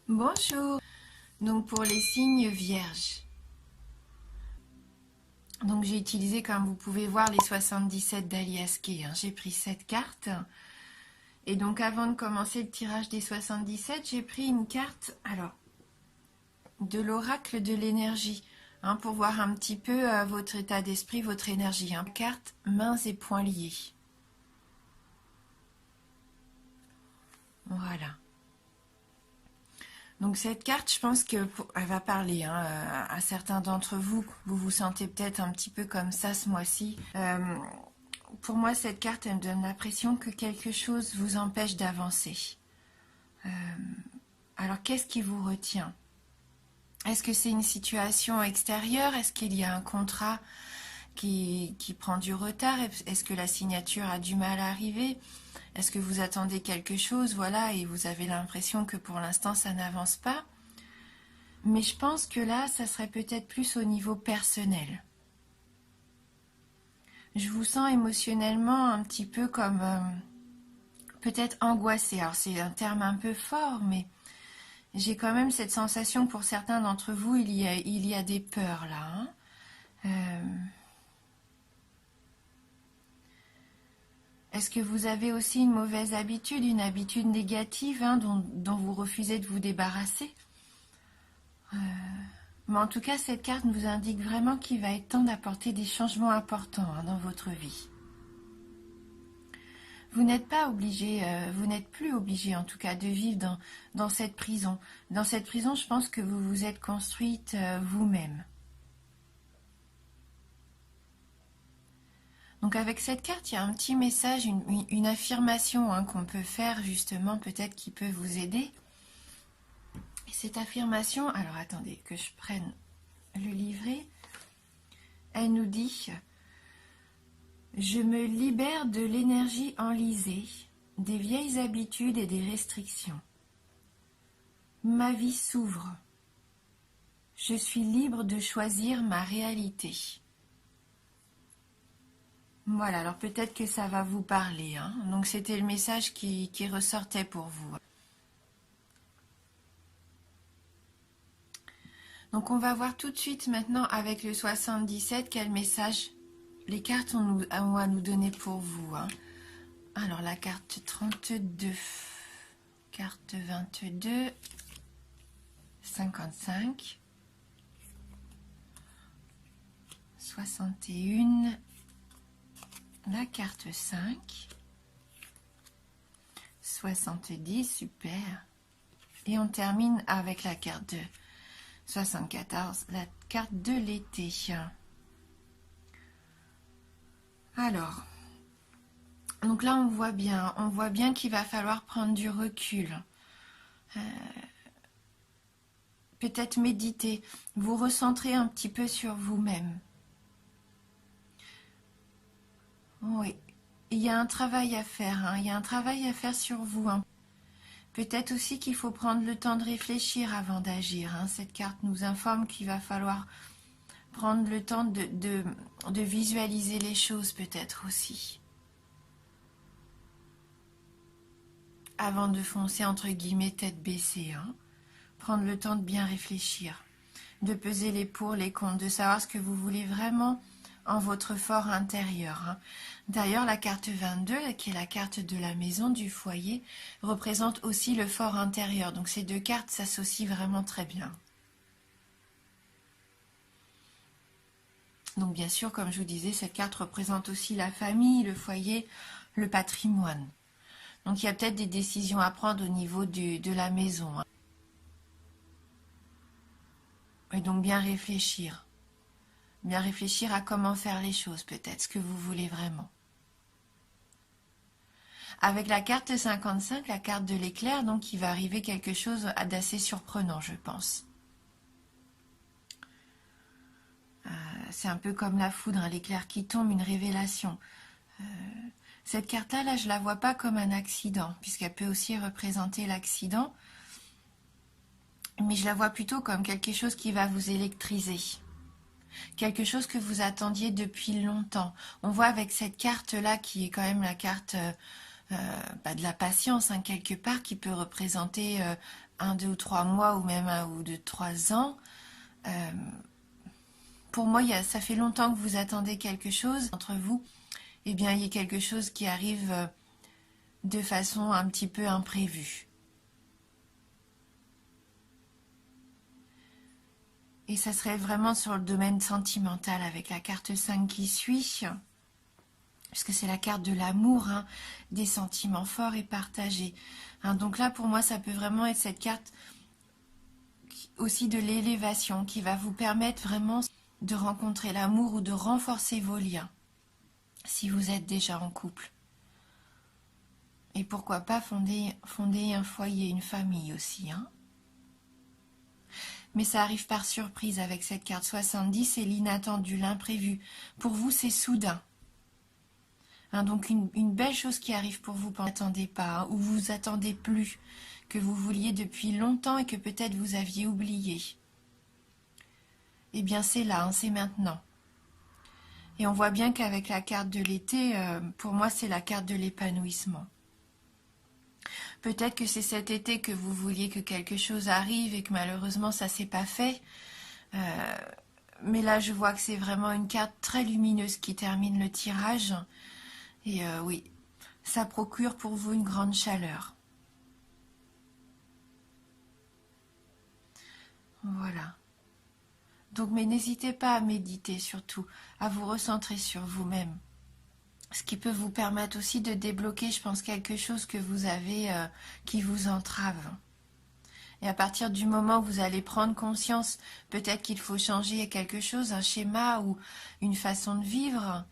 Bonjour, donc pour les signes vierges. Donc j'ai utilisé, comme vous pouvez voir, les 77 d'Alias Kay. J'ai pris cette carte. Et donc avant de commencer le tirage des 77, j'ai pris une carte de l'oracle de l'énergie, pour voir un petit peu votre état d'esprit, votre énergie. Carte mains et poings liés. Voilà. Donc cette carte, je pense qu'elle va parler à certains d'entre vous. Vous vous sentez peut-être un petit peu comme ça ce mois-ci. Pour moi, cette carte, elle me donne l'impression que quelque chose vous empêche d'avancer. Alors, qu'est-ce qui vous retient? Est-ce que c'est une situation extérieure? Est-ce qu'il y a un contrat qui prend du retard? Est-ce que la signature a du mal à arriver? Est-ce que vous attendez quelque chose, voilà, et vous avez l'impression que pour l'instant, ça n'avance pas? Mais je pense que là, ça serait peut-être plus au niveau personnel. Je vous sens émotionnellement un petit peu comme peut-être angoissé. Alors c'est un terme un peu fort, mais j'ai quand même cette sensation que pour certains d'entre vous, il y a des peurs là. Est-ce que vous avez aussi une mauvaise habitude, une habitude négative dont vous refusez de vous débarrasser? Mais en tout cas, cette carte nous indique vraiment qu'il va être temps d'apporter des changements importants dans votre vie. Vous n'êtes pas obligé, vous n'êtes plus obligé en tout cas de vivre dans cette prison. Dans cette prison, je pense que vous vous êtes construite vous-même. Donc avec cette carte, il y a un petit message, une affirmation qu'on peut faire justement, peut-être qui peut vous aider. Et cette affirmation, alors attendez que je prenne le livret, elle nous dit: je me libère de l'énergie enlisée, des vieilles habitudes et des restrictions. Ma vie s'ouvre. Je suis libre de choisir ma réalité. Voilà, alors peut-être que ça va vous parler. Donc c'était le message qui ressortait pour vous. Donc on va voir tout de suite maintenant avec le 77 quel message les cartes ont à nous donner pour vous. Alors la carte 32, carte 22, 55, 61, la carte 5, 70, super. Et on termine avec la carte 2. 74, la carte de l'été. Alors, donc là on voit bien qu'il va falloir prendre du recul. Peut-être méditer, vous recentrer un petit peu sur vous-même. Oui, il y a un travail à faire, il y a un travail à faire sur vous. Peut-être aussi qu'il faut prendre le temps de réfléchir avant d'agir. Cette carte nous informe qu'il va falloir prendre le temps de visualiser les choses peut-être aussi. Avant de foncer entre guillemets tête baissée. Prendre le temps de bien réfléchir, de peser les pour, les contre, de savoir ce que vous voulez vraiment en votre fort intérieur. D'ailleurs, la carte 22, qui est la carte de la maison, du foyer, représente aussi le fort intérieur. Donc ces deux cartes s'associent vraiment très bien. Donc bien sûr, comme je vous disais, cette carte représente aussi la famille, le foyer, le patrimoine. Donc il y a peut-être des décisions à prendre au niveau de la maison. Et donc bien réfléchir à comment faire les choses peut-être, ce que vous voulez vraiment. Avec la carte 55, la carte de l'éclair, donc il va arriver quelque chose d'assez surprenant, je pense. C'est un peu comme la foudre, l'éclair qui tombe, une révélation. Cette carte-là, là, je la vois pas comme un accident, puisqu'elle peut aussi représenter l'accident, mais je la vois plutôt comme quelque chose qui va vous électriser. Quelque chose que vous attendiez depuis longtemps. On voit avec cette carte-là, qui est quand même la carte de la patience, hein, quelque part, qui peut représenter 1, 2 ou 3 mois, ou même 1 ou 2, 3 ans. Pour moi, ça fait longtemps que vous attendez quelque chose entre vous. Eh bien, il y a quelque chose qui arrive de façon un petit peu imprévue. Et ça serait vraiment sur le domaine sentimental avec la carte 5 qui suit, puisque c'est la carte de l'amour, hein, des sentiments forts et partagés. Hein, donc là, pour moi, ça peut vraiment être cette carte aussi de l'élévation qui va vous permettre vraiment de rencontrer l'amour ou de renforcer vos liens, si vous êtes déjà en couple. Et pourquoi pas fonder un foyer, une famille aussi, hein. Mais ça arrive par surprise avec cette carte 70, c'est l'inattendu, l'imprévu. Pour vous, c'est soudain. Hein, donc une belle chose qui arrive pour vous, vous n'attendez pas, hein, ou vous attendez plus, que vous vouliez depuis longtemps et que peut-être vous aviez oublié. Eh bien c'est là, hein, c'est maintenant. Et on voit bien qu'avec la carte de l'été, pour moi c'est la carte de l'épanouissement. Peut-être que c'est cet été que vous vouliez que quelque chose arrive et que malheureusement ça ne s'est pas fait. Mais là je vois que c'est vraiment une carte très lumineuse qui termine le tirage. Et oui, ça procure pour vous une grande chaleur. Voilà. Donc, mais n'hésitez pas à méditer surtout, à vous recentrer sur vous-même. Ce qui peut vous permettre aussi de débloquer, je pense, quelque chose que vous avez qui vous entrave. Et à partir du moment où vous allez prendre conscience, peut-être qu'il faut changer quelque chose, un schéma ou une façon de vivre,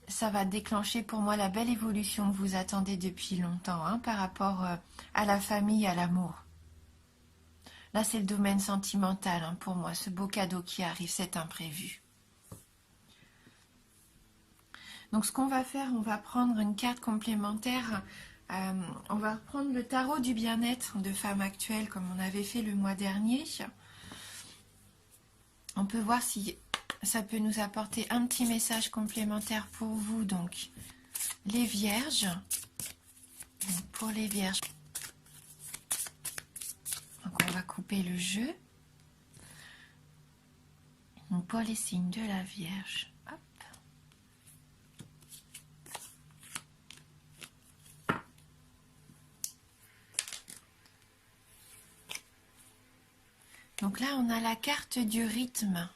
ça va déclencher pour moi la belle évolution que vous attendez depuis longtemps, hein, par rapport à la famille, à l'amour. Là, c'est le domaine sentimental, hein, pour moi, ce beau cadeau qui arrive, cet imprévu. Donc, ce qu'on va faire, on va prendre une carte complémentaire. On va reprendre le tarot du bien-être de Femme Actuelle, comme on avait fait le mois dernier. On peut voir si ça peut nous apporter un petit message complémentaire pour vous. Donc, les Vierges. Donc, pour les Vierges. Donc, on va couper le jeu. Donc, pour les signes de la Vierge. Hop. Donc là, on a la carte du rythme.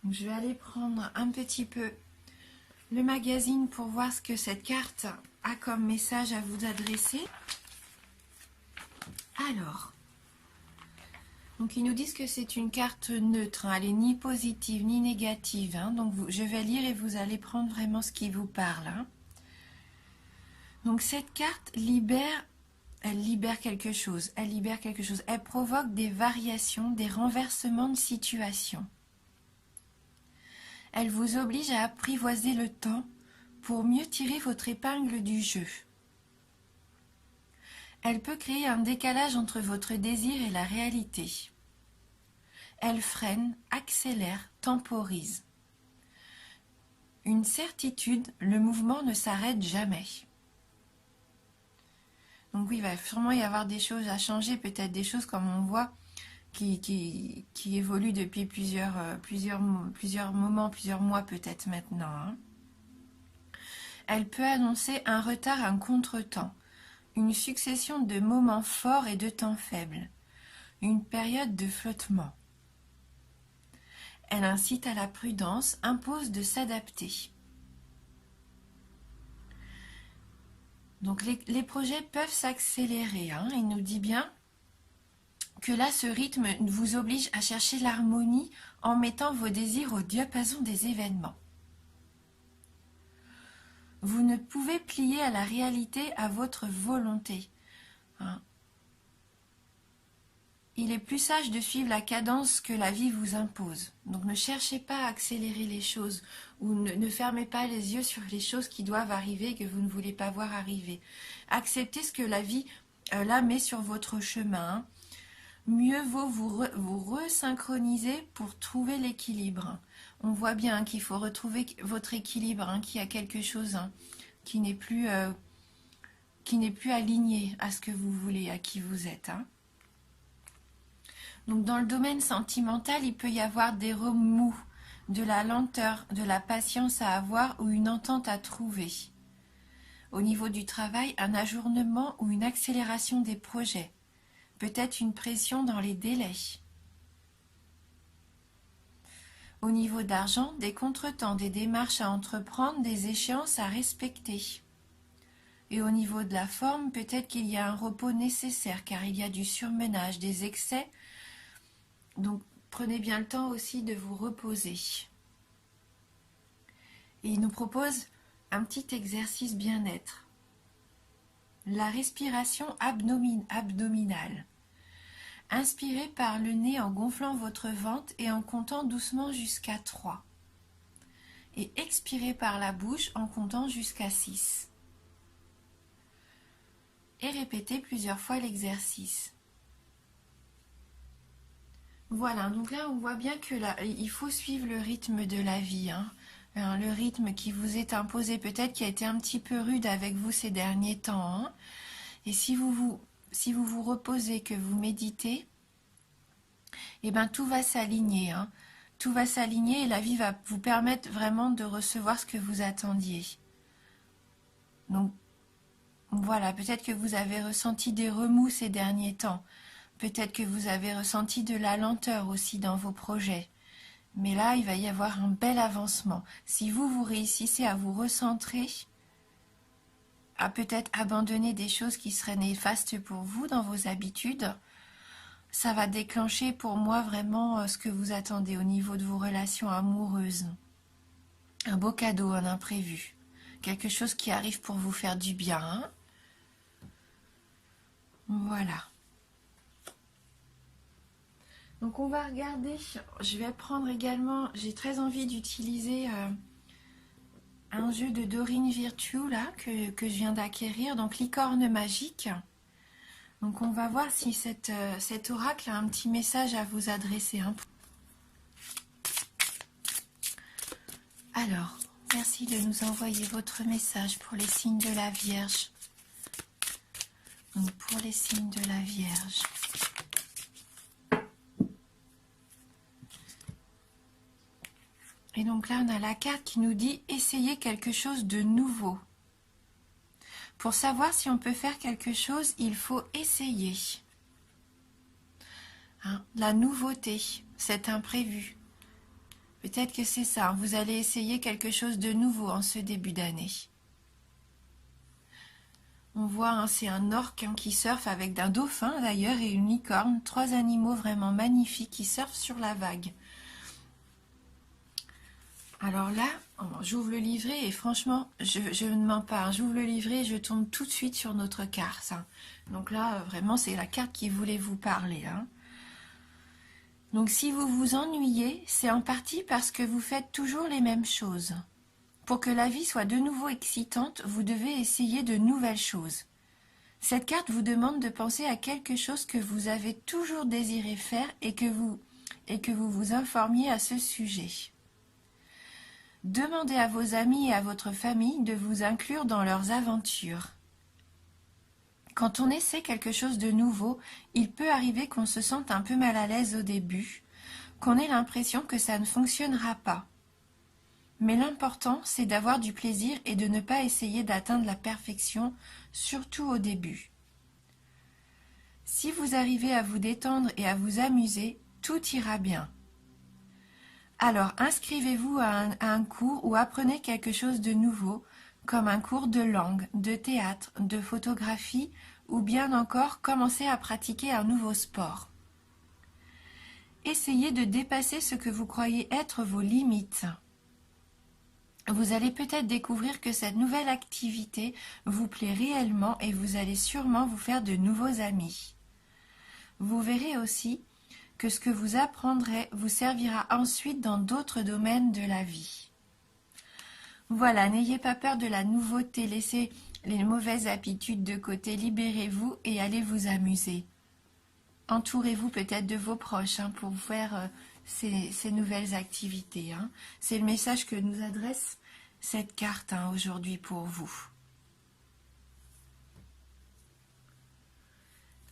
Donc, je vais aller prendre un petit peu le magazine pour voir ce que cette carte a comme message à vous adresser. Alors, donc ils nous disent que c'est une carte neutre, hein, elle n'est ni positive ni négative. Hein, donc je vais lire et vous allez prendre vraiment ce qui vous parle. Hein. Donc cette carte libère, elle libère quelque chose, elle provoque des variations, des renversements de situation. Elle vous oblige à apprivoiser le temps pour mieux tirer votre épingle du jeu. Elle peut créer un décalage entre votre désir et la réalité. Elle freine, accélère, temporise. Une certitude, le mouvement ne s'arrête jamais. Donc oui, il va sûrement y avoir des choses à changer, peut-être des choses comme on voit qui évoluent depuis plusieurs moments, plusieurs mois peut-être maintenant. Hein. Elle peut annoncer un retard, un contretemps, une succession de moments forts et de temps faibles, une période de flottement. Elle incite à la prudence, impose de s'adapter. Donc les projets peuvent s'accélérer. Hein. Il nous dit bien que là, ce rythme vous oblige à chercher l'harmonie en mettant vos désirs au diapason des événements. Vous ne pouvez plier à la réalité à votre volonté. Hein. Il est plus sage de suivre la cadence que la vie vous impose. Donc ne cherchez pas à accélérer les choses ou ne fermez pas les yeux sur les choses qui doivent arriver et que vous ne voulez pas voir arriver. Acceptez ce que la vie là met sur votre chemin. Mieux vaut vous resynchroniser pour trouver l'équilibre. On voit bien qu'il faut retrouver votre équilibre, hein, qu'il y a quelque chose qui n'est plus aligné à ce que vous voulez, à qui vous êtes. Hein. Donc dans le domaine sentimental, il peut y avoir des remous, de la lenteur, de la patience à avoir ou une entente à trouver. Au niveau du travail, un ajournement ou une accélération des projets. Peut-être une pression dans les délais. Au niveau d'argent, des contretemps, des démarches à entreprendre, des échéances à respecter. Et au niveau de la forme, peut-être qu'il y a un repos nécessaire car il y a du surmenage, des excès. Donc prenez bien le temps aussi de vous reposer. Et il nous propose un petit exercice bien-être. La respiration abdominale. Inspirez par le nez en gonflant votre ventre et en comptant doucement jusqu'à 3. Et expirez par la bouche en comptant jusqu'à 6. Et répétez plusieurs fois l'exercice. Voilà, donc là on voit bien que là, il faut suivre le rythme de la vie. Hein. Le rythme qui vous est imposé, peut-être qui a été un petit peu rude avec vous ces derniers temps. Hein. Et si vous vous reposez, que vous méditez, eh ben tout va s'aligner. Hein. Tout va s'aligner et la vie va vous permettre vraiment de recevoir ce que vous attendiez. Donc voilà, peut-être que vous avez ressenti des remous ces derniers temps. Peut-être que vous avez ressenti de la lenteur aussi dans vos projets. Mais là, il va y avoir un bel avancement. Si vous réussissez à vous recentrer, à peut-être abandonner des choses qui seraient néfastes pour vous dans vos habitudes, ça va déclencher pour moi vraiment ce que vous attendez au niveau de vos relations amoureuses. Un beau cadeau, un imprévu. Quelque chose qui arrive pour vous faire du bien. Hein. Voilà. Donc on va regarder, je vais prendre également, j'ai très envie d'utiliser un jeu de Dorine Virtue là, que je viens d'acquérir, donc Licorne Magique. Donc on va voir si cet oracle a un petit message à vous adresser. Hein. Alors, merci de nous envoyer votre message pour les signes de la Vierge. Donc pour les signes de la Vierge. Et donc là, on a la carte qui nous dit « Essayez quelque chose de nouveau ». Pour savoir si on peut faire quelque chose, il faut essayer. Hein, la nouveauté, cet imprévu. Peut-être que c'est ça, vous allez essayer quelque chose de nouveau en ce début d'année. On voit, hein, c'est un orque qui surfe avec un dauphin d'ailleurs et une licorne, 3 animaux vraiment magnifiques qui surfent sur la vague. Alors là, j'ouvre le livret et franchement, je ne mens pas. J'ouvre le livret et je tombe tout de suite sur notre carte. Hein. Donc là, vraiment, c'est la carte qui voulait vous parler. Hein. Donc si vous vous ennuyez, c'est en partie parce que vous faites toujours les mêmes choses. Pour que la vie soit de nouveau excitante, vous devez essayer de nouvelles choses. Cette carte vous demande de penser à quelque chose que vous avez toujours désiré faire et que vous vous informiez à ce sujet. Demandez à vos amis et à votre famille de vous inclure dans leurs aventures. Quand on essaie quelque chose de nouveau, il peut arriver qu'on se sente un peu mal à l'aise au début, qu'on ait l'impression que ça ne fonctionnera pas. Mais l'important, c'est d'avoir du plaisir et de ne pas essayer d'atteindre la perfection, surtout au début. Si vous arrivez à vous détendre et à vous amuser, tout ira bien. Alors, inscrivez-vous à un cours ou apprenez quelque chose de nouveau, comme un cours de langue, de théâtre, de photographie, ou bien encore commencez à pratiquer un nouveau sport. Essayez de dépasser ce que vous croyez être vos limites. Vous allez peut-être découvrir que cette nouvelle activité vous plaît réellement et vous allez sûrement vous faire de nouveaux amis. Vous verrez aussi que ce que vous apprendrez vous servira ensuite dans d'autres domaines de la vie. Voilà, n'ayez pas peur de la nouveauté, laissez les mauvaises habitudes de côté, libérez-vous et allez vous amuser. Entourez-vous peut-être de vos proches pour vous faire ces nouvelles activités, hein. C'est le message que nous adresse cette carte, hein, aujourd'hui pour vous.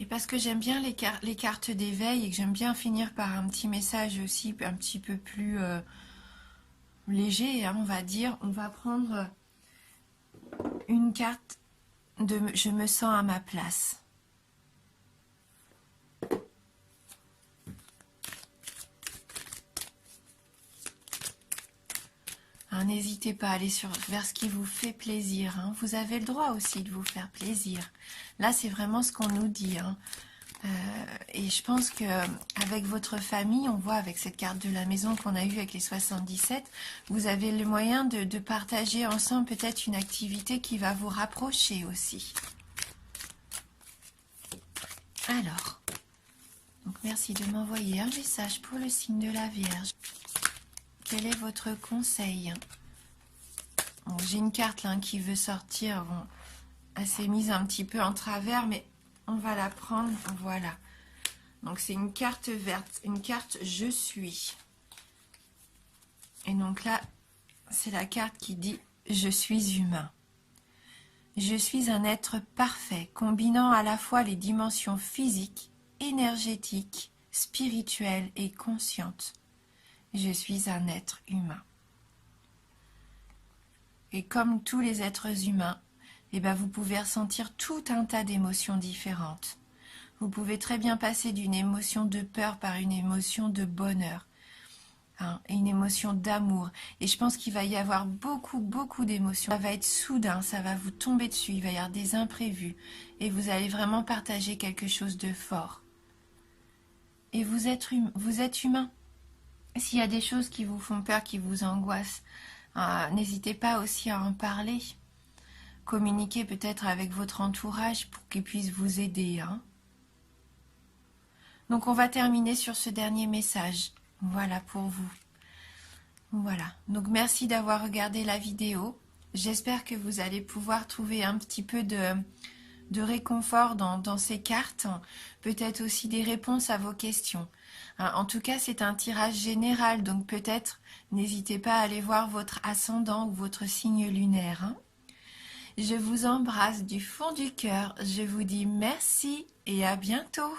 Et parce que j'aime bien les cartes d'éveil et que j'aime bien finir par un petit message aussi un petit peu plus léger, hein, on va dire, on va prendre une carte de « Je me sens à ma place ». Hein, n'hésitez pas à aller vers ce qui vous fait plaisir, hein. Vous avez le droit aussi de vous faire plaisir. Là, c'est vraiment ce qu'on nous dit, hein. Et je pense que avec votre famille, on voit avec cette carte de la maison qu'on a eue avec les 77, vous avez le moyen de partager ensemble peut-être une activité qui va vous rapprocher aussi. Alors, donc merci de m'envoyer un message pour le signe de la Vierge. Quel est votre conseil? Bon, j'ai une carte là qui veut sortir. Bon, elle s'est mise un petit peu en travers, mais on va la prendre. Voilà. Donc c'est une carte verte, une carte « Je suis ». Et donc là, c'est la carte qui dit « Je suis humain ». Je suis un être parfait, combinant à la fois les dimensions physiques, énergétiques, spirituelles et conscientes. Je suis un être humain. Et comme tous les êtres humains, eh ben vous pouvez ressentir tout un tas d'émotions différentes. Vous pouvez très bien passer d'une émotion de peur par une émotion de bonheur, hein, et une émotion d'amour. Et je pense qu'il va y avoir beaucoup d'émotions. Ça va être soudain, ça va vous tomber dessus, il va y avoir des imprévus. Et vous allez vraiment partager quelque chose de fort. Et vous êtes humain. S'il y a des choses qui vous font peur, qui vous angoissent, n'hésitez pas aussi à en parler. Communiquez peut-être avec votre entourage pour qu'il puisse vous aider, hein. Donc on va terminer sur ce dernier message. Voilà pour vous. Voilà. Donc merci d'avoir regardé la vidéo. J'espère que vous allez pouvoir trouver un petit peu de réconfort dans ces cartes. Peut-être aussi des réponses à vos questions. En tout cas, c'est un tirage général. Donc peut-être, n'hésitez pas à aller voir votre ascendant ou votre signe lunaire, hein. Je vous embrasse du fond du cœur. Je vous dis merci et à bientôt.